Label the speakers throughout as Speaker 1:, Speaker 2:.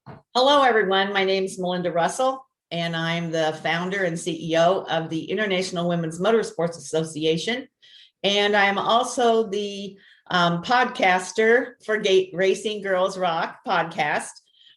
Speaker 1: Hello, everyone. My name is Melinda Russell, and I'm the founder and CEO of the International Women's Motorsports Association. And I'm also the podcaster for Gate Racing Girls Rock podcast,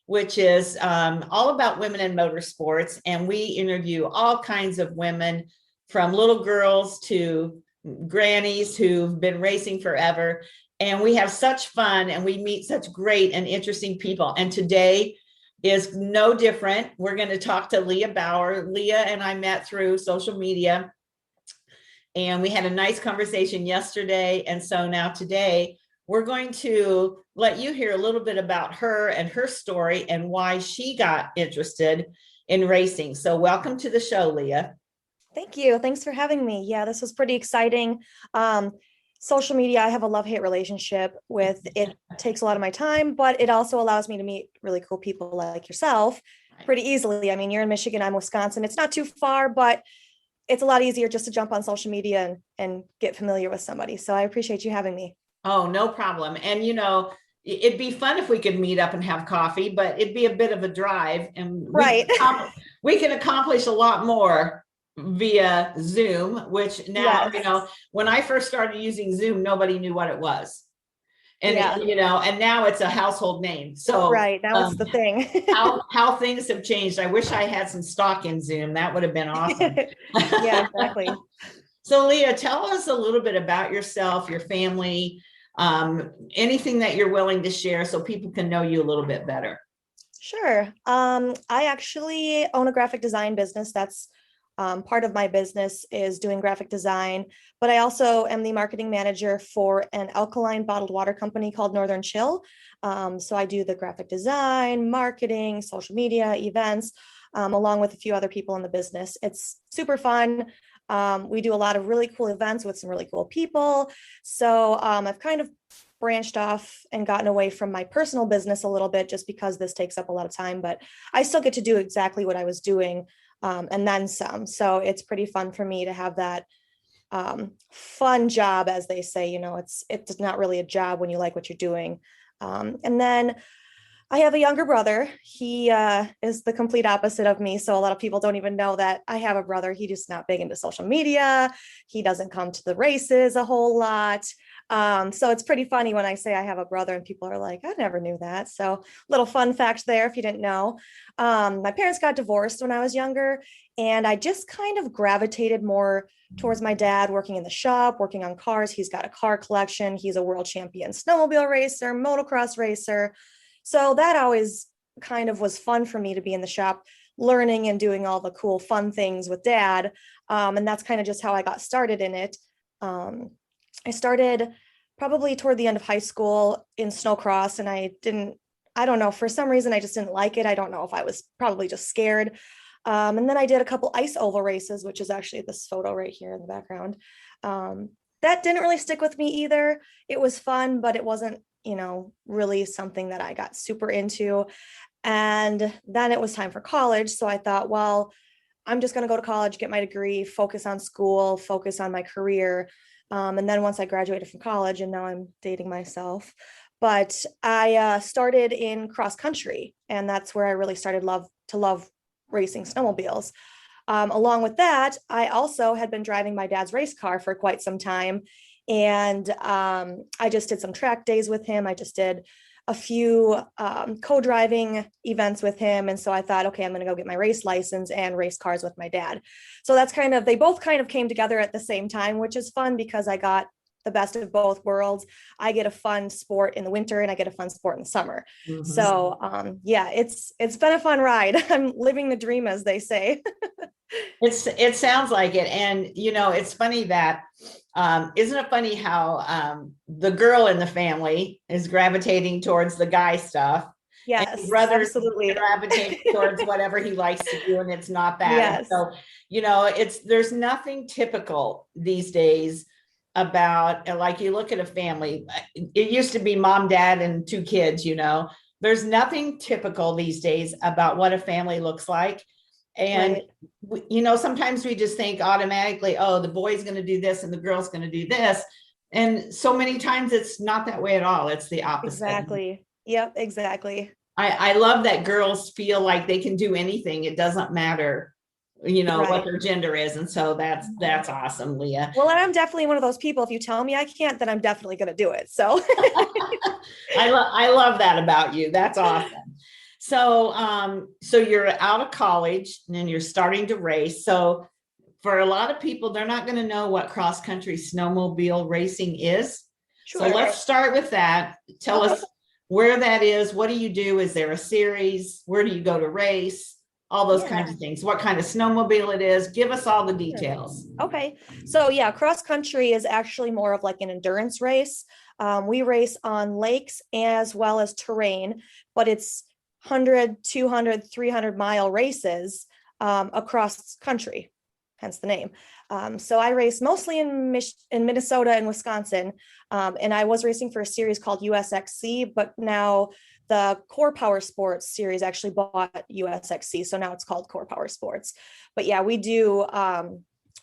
Speaker 1: which is all about women in motorsports. And we interview all kinds of women, from little girls to grannies who've been racing forever. And we have such fun, and we meet such great and interesting people. And today is no different. We're going to talk to Leah Bauer. Leah and I met through social media, and we had a nice conversation yesterday. And so now today, we're going to let you hear a little bit about her and her story and why she got interested in racing. So welcome to the show, Leah.
Speaker 2: Thank you. Thanks for having me. Yeah, this was pretty exciting. Social media, I have a love-hate relationship with. It takes a lot of my time, but it also allows me to meet really cool people like yourself pretty easily. I mean, you're in Michigan, I'm Wisconsin. It's not too far, but it's a lot easier just to jump on social media and get familiar with somebody. So I appreciate you having me.
Speaker 1: Oh, no problem. And it'd be fun if we could meet up and have coffee, but it'd be a bit of a drive, and
Speaker 2: Right.
Speaker 1: we can accomplish a lot more via Zoom, which now,
Speaker 2: Yes.
Speaker 1: when I first started using Zoom, nobody knew what it was. And,
Speaker 2: Yeah.
Speaker 1: and now it's a household name. So
Speaker 2: Right. Now it's the thing.
Speaker 1: how things have changed. I wish I had some stock in Zoom. That would have been awesome.
Speaker 2: Yeah, exactly.
Speaker 1: So Leah, tell us a little bit about yourself, your family, anything that you're willing to share so people can know you a little bit better.
Speaker 2: Sure. I actually own a graphic design business. That's part of my business is doing graphic design, but I also am the marketing manager for an alkaline bottled water company called Northern Chill. So I do the graphic design, marketing, social media, events, along with a few other people in the business. It's super fun. We do a lot of really cool events with some really cool people. So I've kind of branched off and gotten away from my personal business a little bit just because this takes up a lot of time, but I still get to do exactly what I was doing and then some. So it's pretty fun for me to have that fun job, as they say. It's not really a job when you like what you're doing. And then I have a younger brother. He is the complete opposite of me. So a lot of people don't even know that I have a brother. He just not big into social media. He doesn't come to the races a whole lot. So it's pretty funny when I say I have a brother and people are like, I never knew that. So little fun fact there, if you didn't know. My parents got divorced when I was younger, and I just kind of gravitated more towards my dad working in the shop, working on cars. He's got a car collection. He's a world champion snowmobile racer, motocross racer. So that always kind of was fun for me to be in the shop, learning and doing all the cool, fun things with dad. And that's kind of just how I got started in it. I started probably toward the end of high school in snowcross, and I don't know, for some reason, I just didn't like it. I don't know if I was probably just scared. And then I did a couple ice oval races, which is actually this photo right here in the background. That didn't really stick with me either. It was fun, but it wasn't, really something that I got super into. And then it was time for college. So I thought, well, I'm just going to go to college, get my degree, focus on school, focus on my career. And then once I graduated from college, and now I'm dating myself, but I started in cross country, and that's where I really started to love racing snowmobiles. Along with that, I also had been driving my dad's race car for quite some time. And I just did some track days with him. I just did a few co-driving events with him. And so I thought, okay, I'm going to go get my race license and race cars with my dad. So they both kind of came together at the same time, which is fun because I got the best of both worlds. I get a fun sport in the winter and I get a fun sport in the summer. Mm-hmm. So yeah, it's been a fun ride. I'm living the dream, as they say.
Speaker 1: It sounds like it. And, it's funny that, isn't it funny how the girl in the family is gravitating towards the guy stuff?
Speaker 2: Yes,
Speaker 1: and brothers
Speaker 2: absolutely.
Speaker 1: gravitate towards whatever he likes to do, and it's not that.
Speaker 2: Yes.
Speaker 1: So, there's nothing typical these days about, like, you look at a family, it used to be mom, dad, and two kids, there's nothing typical these days about what a family looks like. And, right. Sometimes we just think automatically, oh, the boy's going to do this and the girl's going to do this. And so many times it's not that way at all. It's the opposite.
Speaker 2: Exactly. Yep, exactly.
Speaker 1: I love that girls feel like they can do anything. It doesn't matter, what
Speaker 2: Right.
Speaker 1: their gender is. And so that's awesome, Leah.
Speaker 2: Well, and I'm definitely one of those people. If you tell me I can't, then I'm definitely going to do it. So
Speaker 1: I love that about you. That's awesome. So you're out of college and then you're starting to race. So for a lot of people, they're not going to know what cross country snowmobile racing is. So
Speaker 2: sure.
Speaker 1: let's start with that. Tell
Speaker 2: Okay.
Speaker 1: us where that is. What do you do? Is there a series? Where do you go to race? All those kinds
Speaker 2: Yeah.
Speaker 1: of things. What kind of snowmobile it is? Give us all the
Speaker 2: Sure.
Speaker 1: details.
Speaker 2: Okay. So yeah, cross country is actually more of like an endurance race. We race on lakes as well as terrain, but it's 100, 200, 300-mile races across country, hence the name. So I race mostly in Minnesota and Wisconsin. And I was racing for a series called USXC, but now the Core Power Sports series actually bought USXC. So now it's called Core Power Sports. But yeah, we do,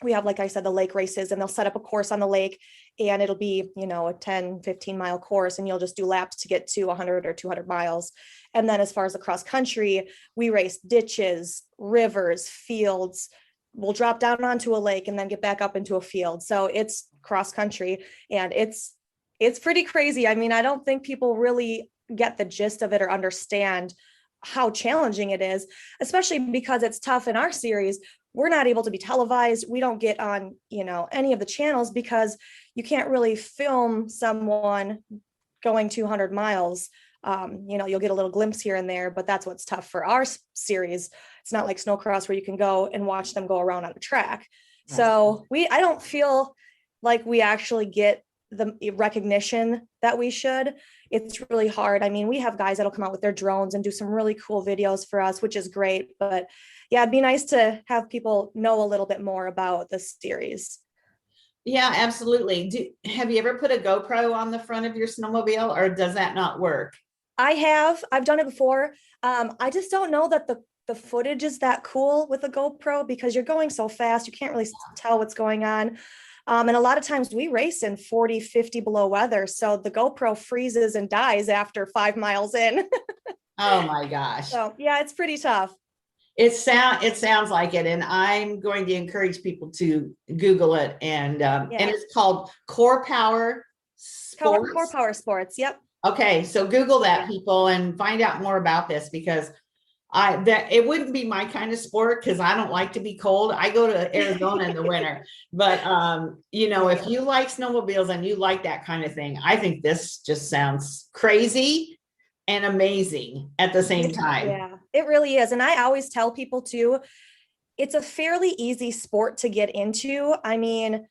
Speaker 2: we have, like I said, the lake races, and they'll set up a course on the lake, and it'll be, a 10, 15-mile course, and you'll just do laps to get to 100 or 200 miles. And then as far as the cross country, we race ditches, rivers, fields. We'll drop down onto a lake and then get back up into a field. So it's cross country, and it's pretty crazy. I mean, I don't think people really get the gist of it or understand how challenging it is, especially because it's tough in our series. We're not able to be televised. We don't get on, any of the channels because you can't really film someone going 200 miles. You'll get a little glimpse here and there, but that's what's tough for our series. It's not like snowcross where you can go and watch them go around on a track. So I don't feel like we actually get the recognition that we should. It's really hard. I mean, we have guys that'll come out with their drones and do some really cool videos for us, which is great. But yeah, it'd be nice to have people know a little bit more about the series.
Speaker 1: Yeah, absolutely. Have you ever put a GoPro on the front of your snowmobile, or does that not work?
Speaker 2: I've done it before. I just don't know that the footage is that cool with a GoPro because you're going so fast. You can't really tell what's going on. And a lot of times we race in 40, 50 below weather. So the GoPro freezes and dies after 5 miles in.
Speaker 1: Oh my gosh.
Speaker 2: So yeah, it's pretty tough.
Speaker 1: It sounds like it, and I'm going to encourage people to Google it, and it's called Core Power Sports.
Speaker 2: Core Power Sports. Yep.
Speaker 1: Okay, so Google that, people, and find out more about this, because it wouldn't be my kind of sport because I don't like to be cold. I go to Arizona in the winter, but if you like snowmobiles and you like that kind of thing, I think this just sounds crazy and amazing at the same time.
Speaker 2: Yeah, it really is. And I always tell people too, it's a fairly easy sport to get into. I mean,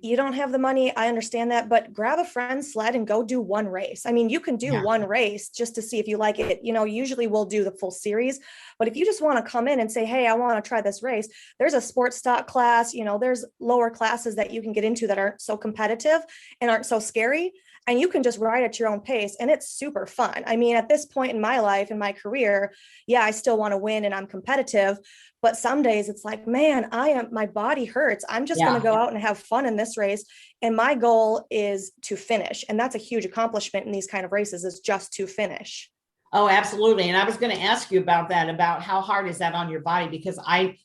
Speaker 2: you don't have the money, I understand that, but grab a friend's sled and go do one race. I mean, you can do one race just to see if you like it. Usually we'll do the full series, but if you just want to come in and say, hey, I want to try this race, there's a sports stock class, there's lower classes that you can get into that aren't so competitive and aren't so scary. And you can just ride at your own pace, and it's super fun. I mean, at this point in my life, in my career, yeah, I still want to win and I'm competitive, but some days it's like, man, my body hurts. I'm just going to go out and have fun in this race. And my goal is to finish. And that's a huge accomplishment in these kind of races, is just to finish.
Speaker 1: Oh, absolutely. And I was going to ask you about that, about how hard is that on your body? Because I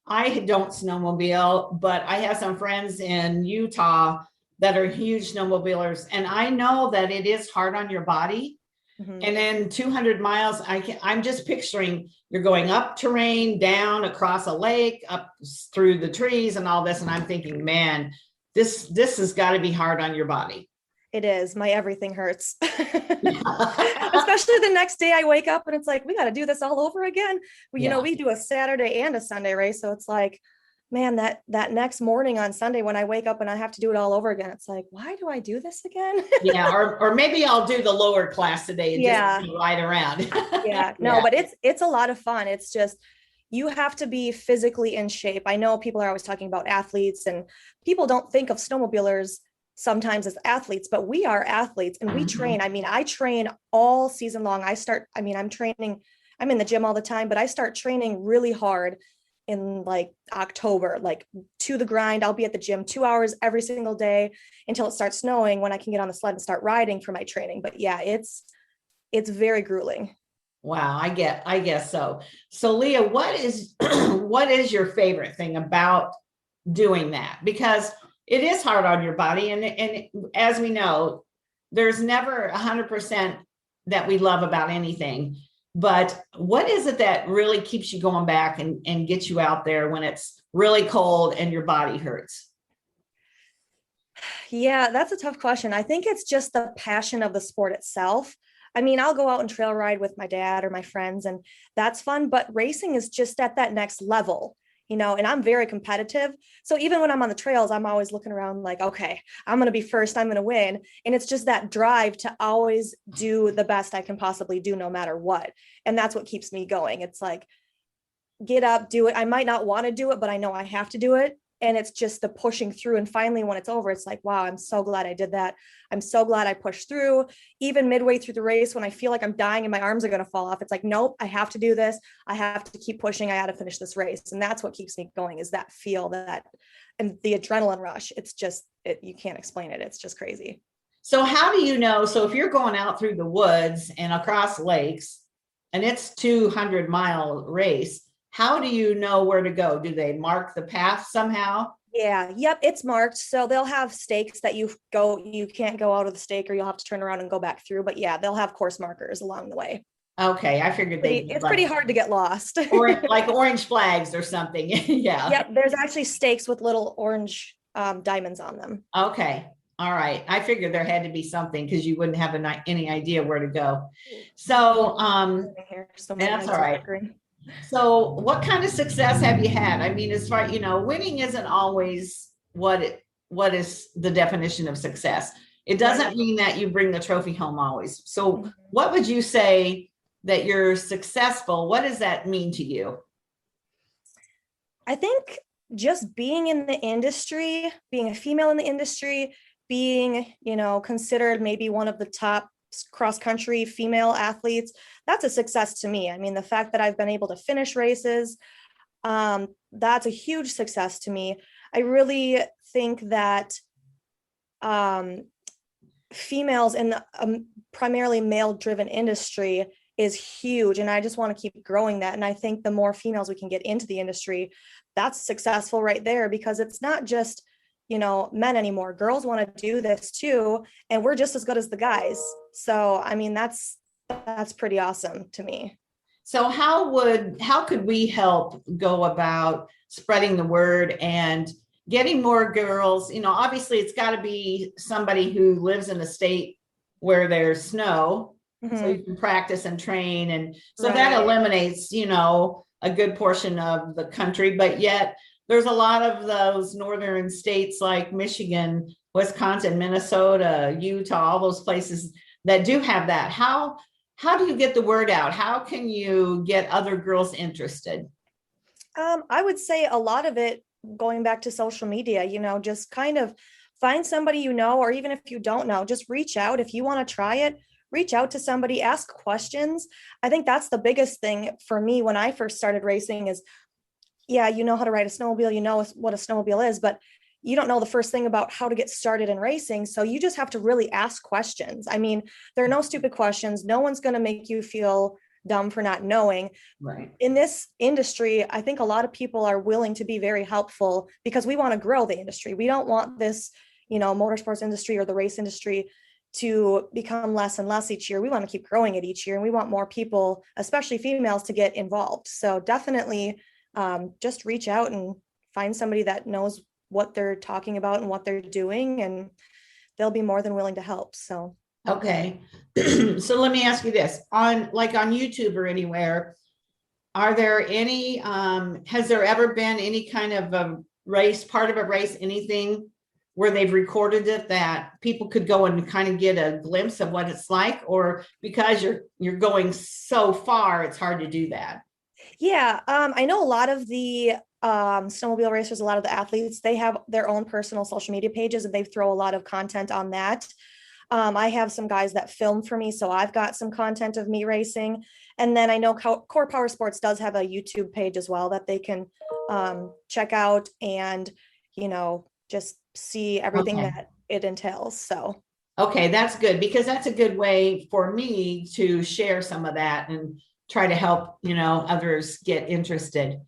Speaker 1: don't snowmobile, but I have some friends in Utah that are huge snowmobilers, and I know that it is hard on your body. Mm-hmm. And then 200 miles, I'm just picturing you're going up terrain, down across a lake, up through the trees and all this. And I'm thinking, man, this has got to be hard on your body.
Speaker 2: It is. My everything hurts. Especially the next day I wake up and it's like, we got to do this all over again. Well, we do a Saturday and a Sunday race. So it's like, man, that next morning on Sunday when I wake up and I have to do it all over again, it's like, why do I do this again?
Speaker 1: Or maybe I'll do the lower class today and just ride around.
Speaker 2: But it's a lot of fun. It's just, you have to be physically in shape. I know people are always talking about athletes, and people don't think of snowmobilers sometimes as athletes, but we are athletes and we train. I mean, I train all season long. I'm in the gym all the time, but I start training really hard in like October, like to the grind. I'll be at the gym 2 hours every single day until it starts snowing, when I can get on the sled and start riding for my training. But yeah, it's very grueling.
Speaker 1: Wow, I guess so. So Leah, what is what is your favorite thing about doing that? Because it is hard on your body, and as we know, there's never 100% that we love about anything. But what is it that really keeps you going back and gets you out there when it's really cold and your body hurts?
Speaker 2: Yeah, that's a tough question. I think it's just the passion of the sport itself. I mean, I'll go out and trail ride with my dad or my friends, and that's fun, but racing is just at that next level, and I'm very competitive. So even when I'm on the trails, I'm always looking around like, okay, I'm going to be first, I'm going to win. And it's just that drive to always do the best I can possibly do, no matter what. And that's what keeps me going. It's like, get up, do it. I might not want to do it, but I know I have to do it. And it's just the pushing through. And finally, when it's over, it's like, wow, I'm so glad I did that. I'm so glad I pushed through. Even midway through the race, when I feel like I'm dying and my arms are going to fall off, it's like, nope, I have to do this. I have to keep pushing. I got to finish this race. And that's what keeps me going, is that feel, that, and the adrenaline rush. It's just, you can't explain it. It's just crazy.
Speaker 1: So how do you know? So if you're going out through the woods and across lakes, and it's 200-mile race, how do you know where to go? Do they mark the path somehow?
Speaker 2: Yeah, yep, it's marked. So they'll have stakes that you can't go out of the stake, or you'll have to turn around and go back through. But yeah, they'll have course markers along the way.
Speaker 1: Okay, I figured
Speaker 2: It's pretty hard to get lost.
Speaker 1: or like orange flags or something. Yeah.
Speaker 2: Yep, there's actually stakes with little orange diamonds on them.
Speaker 1: Okay. All right. I figured there had to be something because you wouldn't have any idea where to go. So, that's all right. So what kind of success have you had? I mean, as far, winning isn't always what is the definition of success. It doesn't mean that you bring the trophy home always. So what would you say that you're successful? What does that mean to you?
Speaker 2: I think just being in the industry, being a female in the industry, being, considered maybe one of the top cross-country female athletes, that's a success to me. I mean, the fact that I've been able to finish races, that's a huge success to me. I really think that females in a primarily male-driven industry is huge, and I just want to keep growing that. And I think the more females we can get into the industry, that's successful right there, because it's not just men anymore. Girls want to do this too, and we're just as good as the guys. So I mean, that's pretty awesome to me.
Speaker 1: So how could we help go about spreading the word and getting more girls? Obviously it's got to be somebody who lives in a state where there's snow, so you can practice and train, and so that eliminates a good portion of the country. But yet there's a lot of those northern states like Michigan, Wisconsin, Minnesota, Utah, all those places that do have that. How do you get the word out? How can you get other girls interested?
Speaker 2: I would say a lot of it, going back to social media, just kind of find somebody, or even if you don't know, just reach out. If you want to try it, reach out to somebody, ask questions. I think that's the biggest thing for me when I first started racing is, yeah, you know how to ride a snowmobile, you know what a snowmobile is, but you don't know the first thing about how to get started in racing. So you just have to really ask questions. I mean, there are no stupid questions. No one's going to make you feel dumb for not knowing.
Speaker 1: Right.
Speaker 2: In this industry, I think a lot of people are willing to be very helpful because we want to grow the industry. We don't want this, motorsports industry or the race industry to become less and less each year. We want to keep growing it each year, and we want more people, especially females, to get involved. So definitely just reach out and find somebody that knows what they're talking about and what they're doing, and they'll be more than willing to help. So
Speaker 1: okay. So let me ask you this, on YouTube or anywhere, are there any has there ever been any kind of a race, part of a race, anything where they've recorded it that people could go and kind of get a glimpse of what it's like? Or because you're going so far, it's hard to do that?
Speaker 2: Yeah, I know a lot of the snowmobile racers, a lot of the athletes, they have their own personal social media pages, and they throw a lot of content on that. I have some guys that film for me, so I've got some content of me racing. And then I know Core Powersports does have a YouTube page as well that they can check out and, just see everything that it entails. So
Speaker 1: okay, that's good, because that's a good way for me to share some of that. And try to help, others get interested.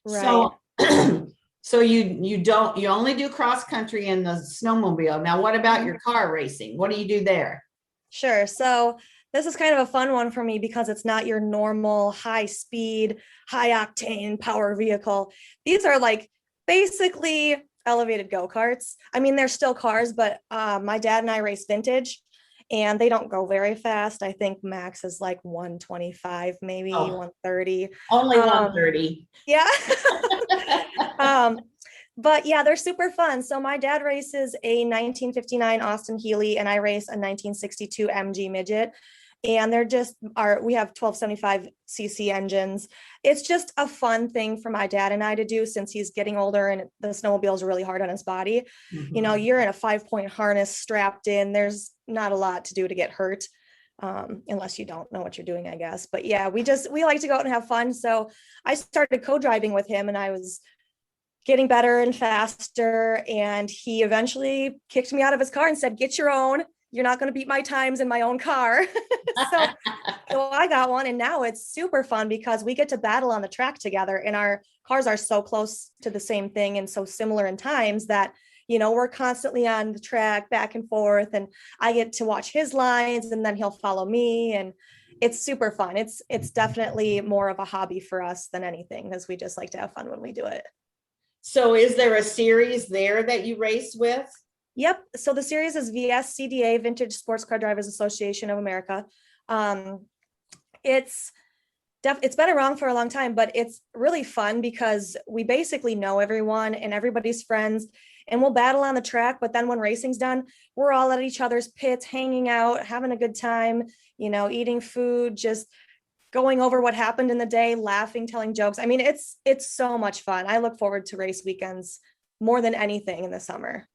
Speaker 2: Right.
Speaker 1: So, so you only do cross country in the snowmobile. Now, what about your car racing? What do you do there?
Speaker 2: Sure. So this is kind of a fun one for me because it's not your normal high speed, high octane power vehicle. These are like basically elevated go-karts. I mean, they're still cars, but my dad and I race vintage and they don't go very fast. I think max is like 125, maybe 130.
Speaker 1: Only 130.
Speaker 2: Yeah. But yeah, they're super fun. So my dad races a 1959 Austin Healey and I race a 1962 MG Midget. And we have 1275 cc engines. It's just a fun thing for my dad and I to do since he's getting older and the snowmobile is really hard on his body. You're in a 5-point harness strapped in. There's not a lot to do to get hurt. Unless you don't know what you're doing, I guess. But yeah, we like to go out and have fun. So I started co-driving with him and I was getting better and faster. And he eventually kicked me out of his car and said, get your own. You're not going to beat my times in my own car. so I got one and now it's super fun because we get to battle on the track together and our cars are so close to the same thing and so similar in times that, we're constantly on the track back and forth and I get to watch his lines and then he'll follow me and it's super fun. It's definitely more of a hobby for us than anything because we just like to have fun when we do it.
Speaker 1: So is there a series there that you race with?
Speaker 2: Yep. So the series is VSCDA, Vintage Sports Car Drivers Association of America. It's been around for a long time, but it's really fun because we basically know everyone and everybody's friends and we'll battle on the track. But then when racing's done, we're all at each other's pits, hanging out, having a good time, eating food, just going over what happened in the day, laughing, telling jokes. I mean, it's so much fun. I look forward to race weekends more than anything in the summer.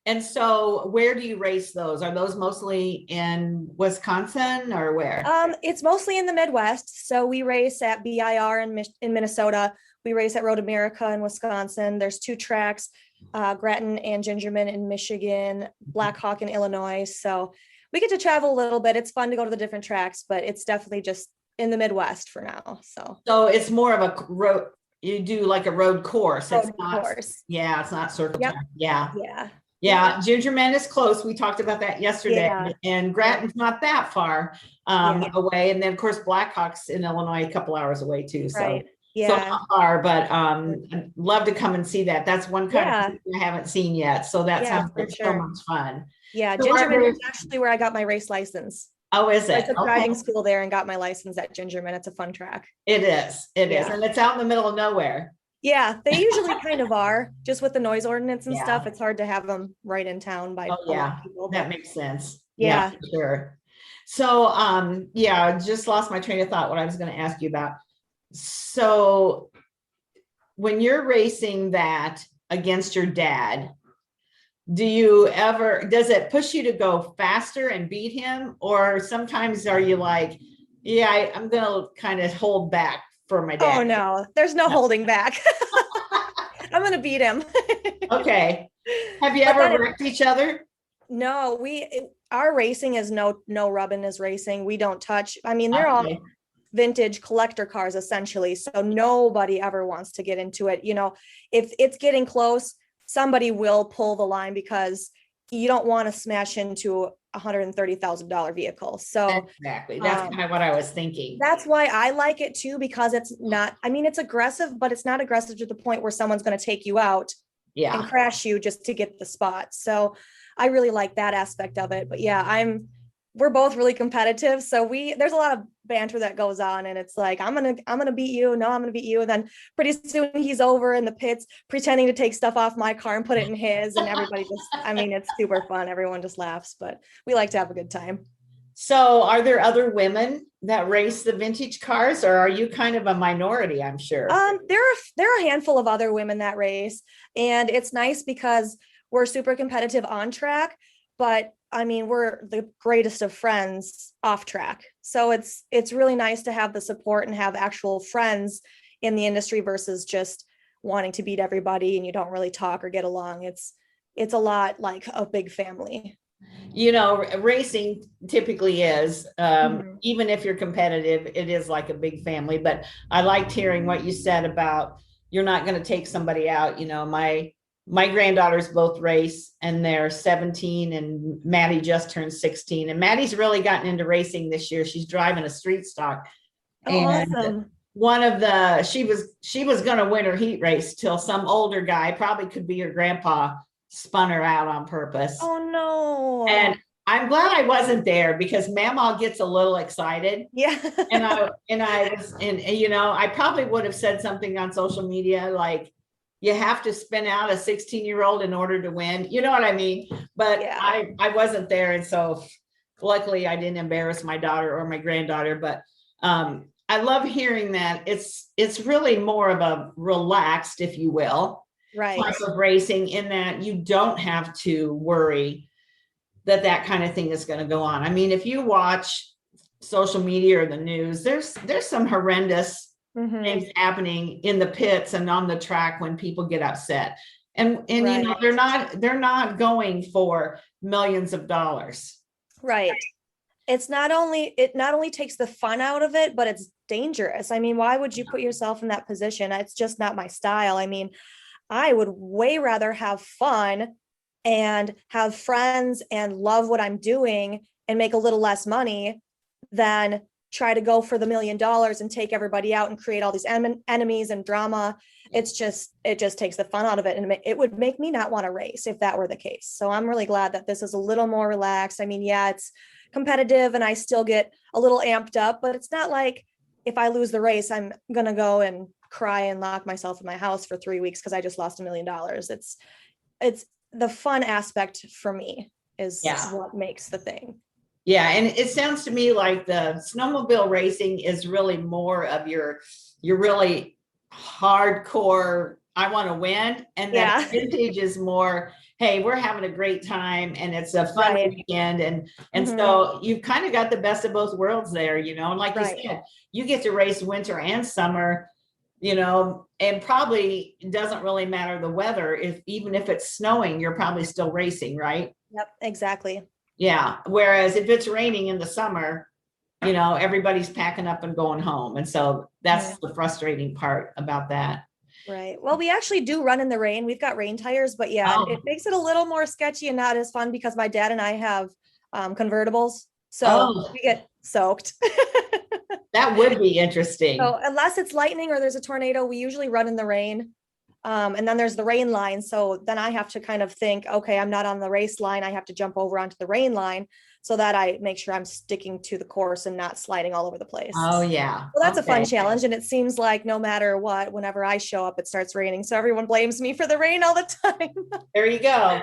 Speaker 1: And so where do you race those? Are those mostly in Wisconsin or where?
Speaker 2: It's mostly in the Midwest. So we race at BIR in Minnesota. We race at Road America in Wisconsin. There's 2 tracks, Grattan and Gingerman in Michigan, Black Hawk in Illinois. So we get to travel a little bit. It's fun to go to the different tracks, but it's definitely just in the Midwest for now. So
Speaker 1: it's more of a road. You do like a road course.
Speaker 2: Course.
Speaker 1: Yeah, it's not circle
Speaker 2: yep.
Speaker 1: track. Yeah.
Speaker 2: Yeah.
Speaker 1: Gingerman is close. We talked about that yesterday, and Grattan's not that far away. And then of course, Blackhawk's in Illinois, a couple hours away too. So,
Speaker 2: right.
Speaker 1: So not far, but I'd love to come and see that. That's one kind of thing I haven't seen yet. So that sounds like so much fun.
Speaker 2: Yeah, so Gingerman is actually where I got my race license.
Speaker 1: Oh, is it?
Speaker 2: I took driving school there and got my license at Gingerman. It's a fun track.
Speaker 1: It is. It is. And it's out in the middle of nowhere.
Speaker 2: Yeah, they usually kind of are. Just with the noise ordinance and stuff, it's hard to have them right in town by people.
Speaker 1: That makes sense.
Speaker 2: Yeah,
Speaker 1: for sure. So, I just lost my train of thought, what I was going to ask you about. So when you're racing that against your dad, does it push you to go faster and beat him? Or sometimes are you like, I'm going to kind of hold back for my dad?
Speaker 2: Oh no, there's no holding back. I'm going to beat him.
Speaker 1: Okay. Have you ever wrecked each other?
Speaker 2: No, our racing is no rubbing is racing. We don't touch. I mean, they're all vintage collector cars essentially. So nobody ever wants to get into it. If it's getting close, somebody will pull the line because you don't want to smash into a $130,000 vehicle. So
Speaker 1: exactly. That's kind of what I was thinking.
Speaker 2: That's why I like it too, because it's not, it's aggressive, but it's not aggressive to the point where someone's going to take you out and crash you just to get the spot. So I really like that aspect of it. But we're both really competitive. So there's a lot of banter that goes on and it's like, I'm going to beat you. No, I'm going to beat you. And then pretty soon he's over in the pits pretending to take stuff off my car and put it in his, and everybody just, it's super fun. Everyone just laughs, but we like to have a good time.
Speaker 1: So are there other women that race the vintage cars, or are you kind of a minority? I'm sure.
Speaker 2: There are a handful of other women that race, and it's nice because we're super competitive on track, but we're the greatest of friends off track. So it's really nice to have the support and have actual friends in the industry versus just wanting to beat everybody and you don't really talk or get along. It's a lot like a big family.
Speaker 1: Racing typically is,
Speaker 2: Mhm.
Speaker 1: even if you're competitive, it is like a big family. But I liked hearing what you said about you're not going to take somebody out. My granddaughters both race, and they're 17, and Maddie just turned 16. And Maddie's really gotten into racing this year. She's driving a street stock,
Speaker 2: Oh,
Speaker 1: and
Speaker 2: awesome.
Speaker 1: she was going to win her heat race till some older guy, probably could be her grandpa, spun her out on purpose.
Speaker 2: Oh, no.
Speaker 1: And I'm glad I wasn't there, because Mama gets a little excited.
Speaker 2: Yeah.
Speaker 1: I probably would have said something on social media like, you have to spin out a 16-year-old in order to win. You know what I mean? But
Speaker 2: Yeah.
Speaker 1: I wasn't there. And so luckily I didn't embarrass my daughter or my granddaughter. But I love hearing that it's really more of a relaxed, if you will,
Speaker 2: Right.
Speaker 1: type of racing, in that you don't have to worry that kind of thing is going to go on. I mean, if you watch social media or the news, there's some horrendous things happening in the pits and on the track when people get upset. And
Speaker 2: Right.
Speaker 1: they're not going for millions of dollars.
Speaker 2: Right. It not only takes the fun out of it, but it's dangerous. I mean, why would you put yourself in that position? It's just not my style. I mean, I would way rather have fun and have friends and love what I'm doing and make a little less money than try to go for the $1 million and take everybody out and create all these enemies and drama. It just takes the fun out of it. And it would make me not want to race if that were the case. So I'm really glad that this is a little more relaxed. I mean, yeah, it's competitive and I still get a little amped up, but it's not like if I lose the race, I'm going to go and cry and lock myself in my house for 3 weeks because I just lost $1 million. It's the fun aspect for me is what makes the thing.
Speaker 1: Yeah. And it sounds to me like the snowmobile racing is really more of your really hardcore, I want to win. And then vintage is more, hey, we're having a great time and it's a fun weekend. And so you've kind of got the best of both worlds there, and like you said, you get to race winter and summer, and probably doesn't really matter the weather. Even if it's snowing, you're probably still racing, right?
Speaker 2: Yep, exactly.
Speaker 1: Yeah. Whereas if it's raining in the summer, everybody's packing up and going home. And so that's the frustrating part about that.
Speaker 2: Right. Well, we actually do run in the rain. We've got rain tires, but it makes it a little more sketchy and not as fun because my dad and I have convertibles. So we get soaked.
Speaker 1: That would be interesting.
Speaker 2: So unless it's lightning or there's a tornado, we usually run in the rain. And then there's the rain line. So then I have to kind of think, okay, I'm not on the race line. I have to jump over onto the rain line so that I make sure I'm sticking to the course and not sliding all over the place.
Speaker 1: Oh, yeah.
Speaker 2: Well, that's a fun challenge. And it seems like no matter what, whenever I show up, it starts raining. So everyone blames me for the rain all the time.
Speaker 1: There you go.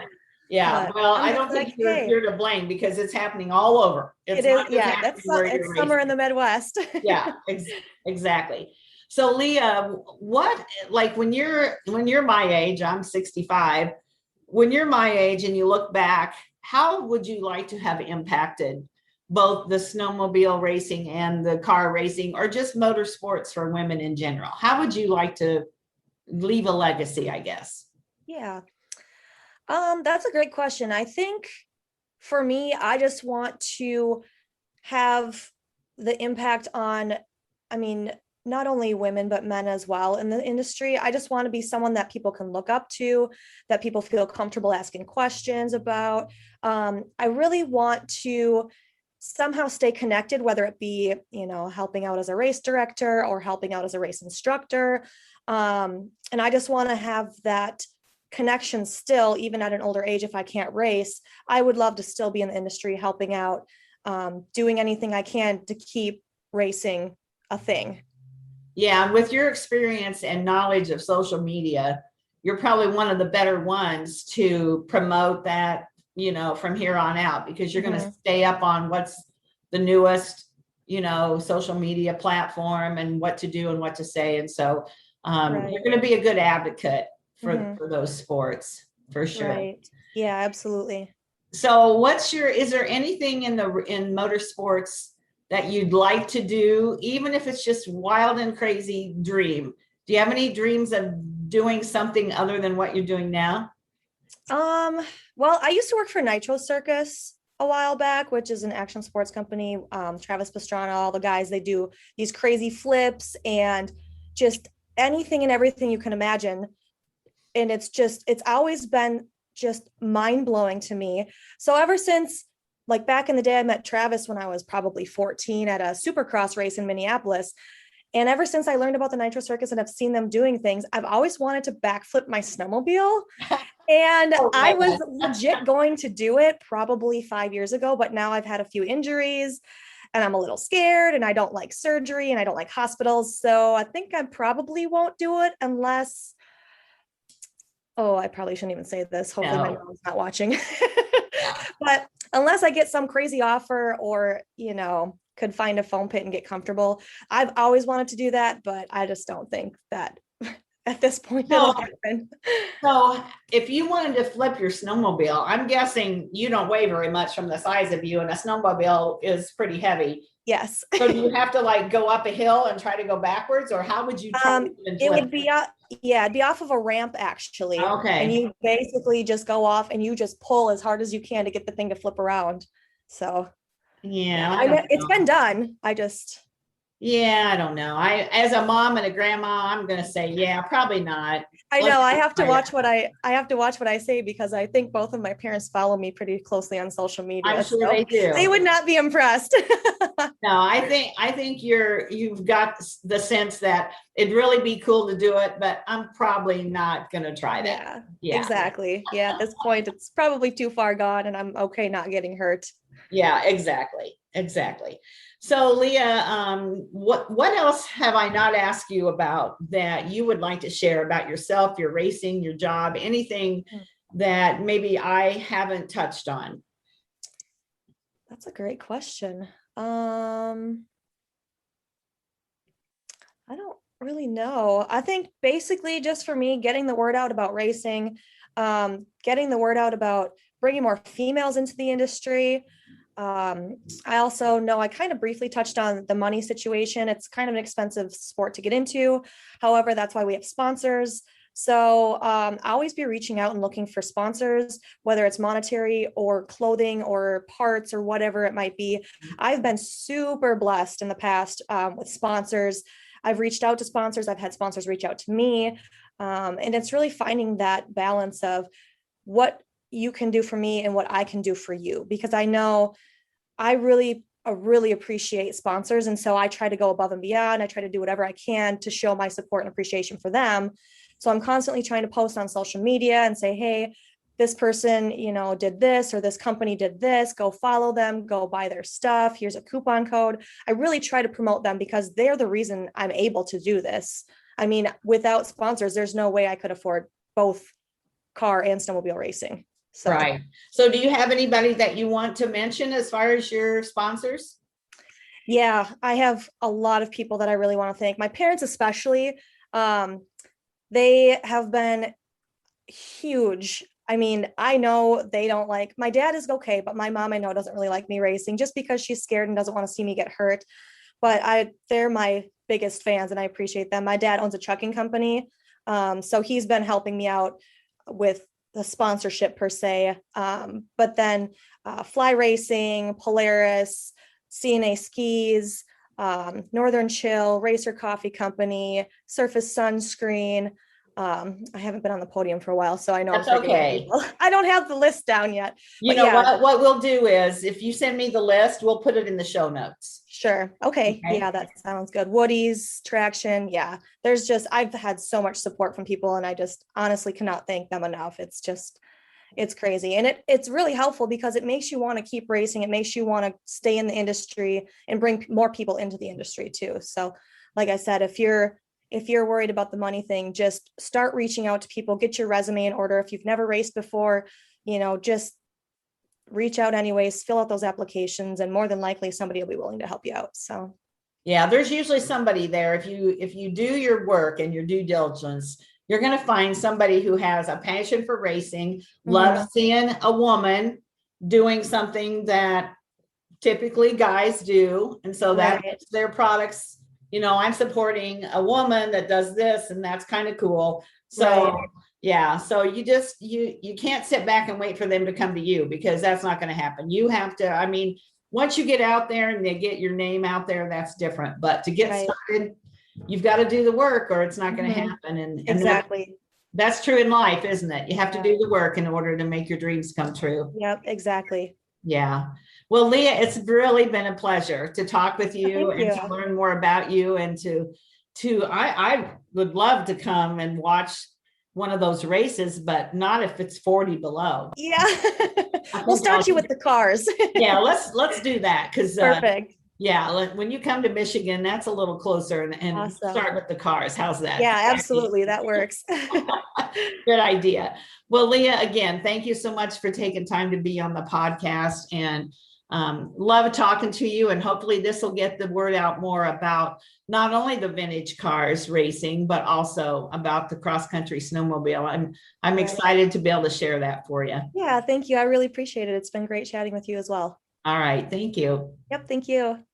Speaker 1: Yeah. Well, I don't think you're to blame because it's happening all over.
Speaker 2: It is. Yeah. It's summer in the Midwest.
Speaker 1: Yeah, exactly. So Leah, when you're my age, I'm 65, when you're my age and you look back, how would you like to have impacted both the snowmobile racing and the car racing, or just motorsports for women in general? How would you like to leave a legacy, I guess?
Speaker 2: Yeah. That's a great question. I think for me, I just want to have the impact on, not only women, but men as well in the industry. I just want to be someone that people can look up to, that people feel comfortable asking questions about. I really want to somehow stay connected, whether it be, helping out as a race director or helping out as a race instructor. And I just want to have that connection still, even at an older age. If I can't race, I would love to still be in the industry, helping out, doing anything I can to keep racing a thing.
Speaker 1: Yeah, with your experience and knowledge of social media, you're probably one of the better ones to promote that, from here on out, because you're going to stay up on what's the newest, social media platform and what to do and what to say. And so you're going to be a good advocate for those sports, for sure.
Speaker 2: Right. Yeah, absolutely.
Speaker 1: So is there anything in motorsports that you'd like to do, even if it's just wild and crazy dream? Do you have any dreams of doing something other than what you're doing now?
Speaker 2: Well, I used to work for Nitro Circus. a while back, which is an action sports company. Travis Pastrana, all the guys, they do these crazy flips and just anything and everything you can imagine. And it's always been just mind blowing to me. So ever since, like back in the day, I met Travis when I was probably 14 at a supercross race in Minneapolis. And ever since I learned about the Nitro Circus and I've seen them doing things, I've always wanted to backflip my snowmobile. And I was legit going to do it probably 5 years ago, but now I've had a few injuries and I'm a little scared and I don't like surgery and I don't like hospitals. So I think I probably won't do it unless, oh, I probably shouldn't even say this. Hopefully my mom's not watching. But unless I get some crazy offer or, could find a foam pit and get comfortable. I've always wanted to do that, but I just don't think that at this point it'll happen.
Speaker 1: So if you wanted to flip your snowmobile, I'm guessing you don't weigh very much from the size of you, and a snowmobile is pretty heavy.
Speaker 2: Yes.
Speaker 1: So do you have to like go up a hill and try to go backwards, or how would you try to
Speaker 2: it would be it'd be off of a ramp actually.
Speaker 1: Okay.
Speaker 2: And you basically just go off and you just pull as hard as you can to get the thing to flip around. So
Speaker 1: yeah,
Speaker 2: it's been done. I
Speaker 1: don't know. As a mom and a grandma, I'm going to say, probably not.
Speaker 2: I know I have to watch what I say because I think both of my parents follow me pretty closely on social media.
Speaker 1: I'm sure they do.
Speaker 2: They would not be impressed.
Speaker 1: No, I think you've got the sense that it'd really be cool to do it, but I'm probably not going to try that.
Speaker 2: Yeah, exactly. Yeah. At this point, it's probably too far gone and I'm okay not getting hurt.
Speaker 1: Yeah, exactly. So Leah, what else have I not asked you about that you would like to share about yourself, your racing, your job, anything that maybe I haven't touched on?
Speaker 2: That's a great question. I don't really know. I think basically just for me, getting the word out about racing, getting the word out about bringing more females into the industry. I also know I kind of briefly touched on the money situation. It's kind of an expensive sport to get into. However, that's why we have sponsors. So I'll always be reaching out and looking for sponsors, whether it's monetary or clothing or parts or whatever it might be. I've been super blessed in the past with sponsors. I've reached out to sponsors. I've had sponsors reach out to me. And it's really finding that balance of what you can do for me and what I can do for you, because I know I really appreciate sponsors. And so I try to go above and beyond. I try to do whatever I can to show my support and appreciation for them. So I'm constantly trying to post on social media and say, hey, this person, did this, or this company did this, go follow them, go buy their stuff. Here's a coupon code. I really try to promote them because they're the reason I'm able to do this. I mean, without sponsors, there's no way I could afford both car and snowmobile racing. So.
Speaker 1: Right. So do you have anybody that you want to mention as far as your sponsors?
Speaker 2: Yeah, I have a lot of people that I really want to thank. My parents, especially, they have been huge. I mean, I know they don't like, my dad is okay, but my mom, I know, doesn't really like me racing just because she's scared and doesn't want to see me get hurt. But they're my biggest fans and I appreciate them. My dad owns a trucking company. So he's been helping me out with the sponsorship per se, but then Fly Racing, Polaris, CNA Skis, Northern Chill, Racer Coffee Company, Surface Sunscreen. I haven't been on the podium for a while, so I know
Speaker 1: that's okay.
Speaker 2: I don't have the list down yet.
Speaker 1: What we'll do is if you send me the list, we'll put it in the show notes.
Speaker 2: Sure. Okay. Yeah, that sounds good. Woody's, Traction. Yeah. I've had so much support from people and I just honestly cannot thank them enough. It's crazy. And it's really helpful because it makes you want to keep racing. It makes you want to stay in the industry and bring more people into the industry too. So like I said, if you're worried about the money thing, just start reaching out to people, get your resume in order. If you've never raced before, just reach out anyways, fill out those applications, and more than likely somebody will be willing to help you out. So
Speaker 1: yeah, there's usually somebody there. If you do your work and your due diligence, you're going to find somebody who has a passion for racing, loves seeing a woman doing something that typically guys do. And so that's their products. I'm supporting a woman that does this, and that's kind of cool. So Yeah, so you can't sit back and wait for them to come to you, because that's not going to happen. You have to, I mean, once you get out there and they get your name out there, that's different. But to get
Speaker 2: Right.
Speaker 1: started, you've got to do the work or it's not going to
Speaker 2: Mhm.
Speaker 1: happen. And
Speaker 2: Exactly.
Speaker 1: that's true in life, isn't it? You have to
Speaker 2: Yeah.
Speaker 1: do the work in order to make your dreams come true.
Speaker 2: Yep, exactly.
Speaker 1: Yeah. Well, Leah, it's really been a pleasure to talk with you
Speaker 2: Thank
Speaker 1: and
Speaker 2: you.
Speaker 1: to learn more about you and I would love to come and watch one of those races, but not if it's 40 below.
Speaker 2: Yeah.
Speaker 1: I
Speaker 2: We'll
Speaker 1: think
Speaker 2: start you with the cars.
Speaker 1: yeah, let's do that, because
Speaker 2: Perfect.
Speaker 1: yeah, when you come to Michigan, that's a little closer, and
Speaker 2: Awesome.
Speaker 1: start with the cars. How's that?
Speaker 2: Yeah, absolutely. That works.
Speaker 1: Good idea. Well, Leah, again, thank you so much for taking time to be on the podcast, and love talking to you. And hopefully this will get the word out more about not only the vintage cars racing, but also about the cross-country snowmobile. I'm
Speaker 2: Right.
Speaker 1: excited to be able to share that for you.
Speaker 2: Yeah, thank you. I really appreciate it. It's been great chatting with you as well.
Speaker 1: All right. Thank you.
Speaker 2: Yep, thank you.